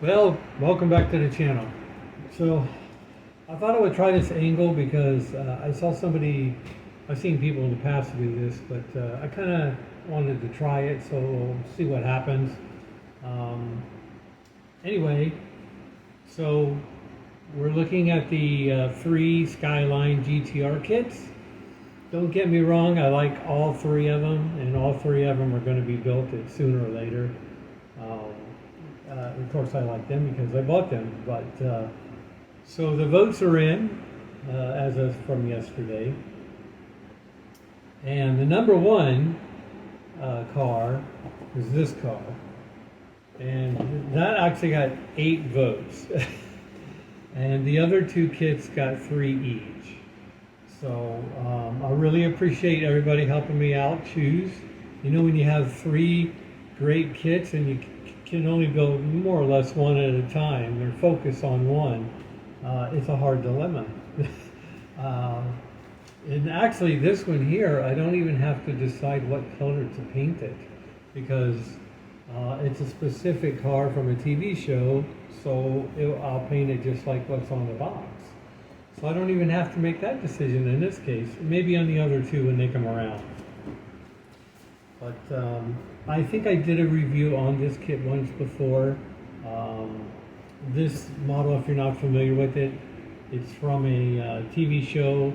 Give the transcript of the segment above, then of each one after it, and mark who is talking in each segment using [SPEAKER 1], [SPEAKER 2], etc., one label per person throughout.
[SPEAKER 1] Well, welcome back to the channel. So I thought I would try this angle because I saw somebody, I've seen people in the past do this, but I kind of wanted to try it, so we'll see what happens. Anyway, so we're looking at the 3 Skyline GTR kits. Don't get me wrong, I like all 3 of them, and all 3 of them are going to be built sooner or later. Of course, I like them because I bought them. But so the votes are in as of from yesterday, and the number 1 car is this car, and that actually got 8 votes, and the other 2 kits got 3 each. So I really appreciate everybody helping me out choose. You know, when you have 3 great kits and you can only build more or less one at a time or focus on one, it's a hard dilemma. And actually this one here, I don't even have to decide what color to paint it, because it's a specific car from a TV show, so I'll paint it just like what's on the box. So I don't even have to make that decision in this case. Maybe on the other 2 when they come around. But I think I did a review on this kit once before. This model, if you're not familiar with it, it's from a TV show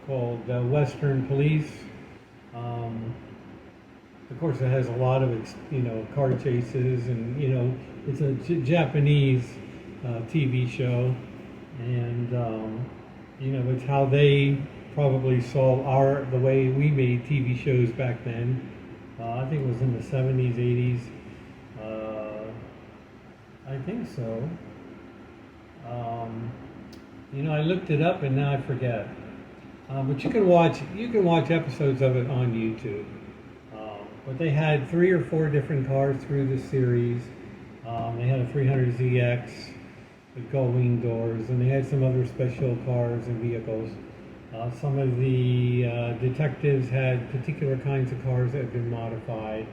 [SPEAKER 1] called Western Police. Of course, it has a lot of car chases, and it's a Japanese TV show, and it's how they probably saw the way we made TV shows back then. I think it was in the 70s, 80s. I think so. I looked it up and now I forget. But you can watch episodes of it on YouTube. But they had 3 or 4 different cars through the series. They had a 300ZX with gull-wing doors, and they had some other special cars and vehicles. Some of the detectives had particular kinds of cars that had been modified.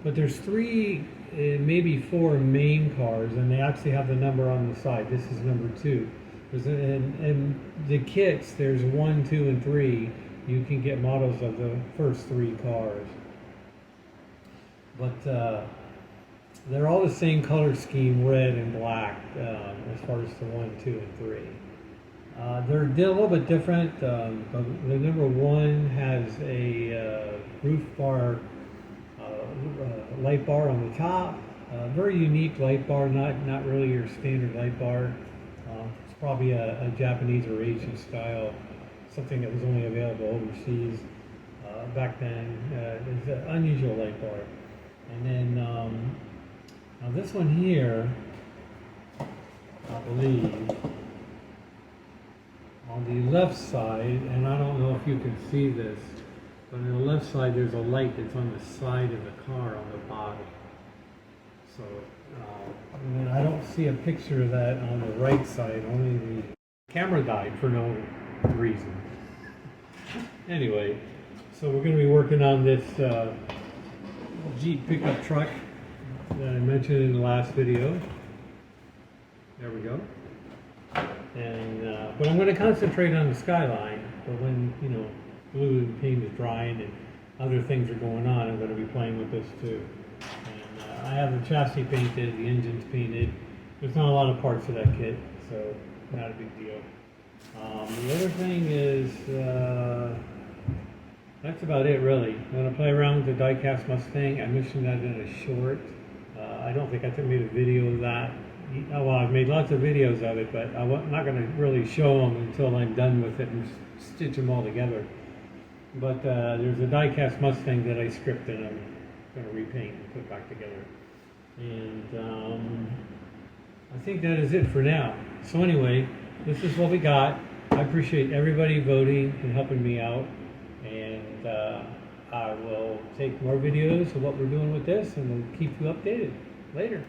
[SPEAKER 1] But there's 3, maybe 4 main cars, and they actually have the number on the side. This is number 2. And the kits, there's 1, 2, and 3. You can get models of the first 3 cars. But they're all the same color scheme, red and black, as far as the 1, 2, and 3. They're a little bit different. The number 1 has a roof bar, light bar on the top. Very unique light bar, not really your standard light bar. It's probably a Japanese or Asian style, something that was only available overseas back then. It's an unusual light bar. And then now this one here, I believe, on the left side, and I don't know if you can see this, but on the left side there's a light that's on the side of the car on the bottom. So, and then I don't see a picture of that on the right side, only the camera died for no reason. Anyway, so we're going to be working on this Jeep pickup truck that I mentioned in the last video. There we go. And but I'm going to concentrate on the Skyline. But when glue and paint is drying and other things are going on, I'm going to be playing with this too. And I have the chassis painted, the engine's painted. There's not a lot of parts of that kit, so not a big deal. The other thing is that's about it really. I'm going to play around with the die-cast Mustang. I mentioned that in a short. I don't think I made a video of that. Well, I've made lots of videos of it, but I'm not going to really show them until I'm done with it and stitch them all together. But there's a die-cast Mustang that I stripped and I'm going to repaint and put back together. And I think that is it for now. So anyway, this is what we got. I appreciate everybody voting and helping me out. And I will take more videos of what we're doing with this and we'll keep you updated later.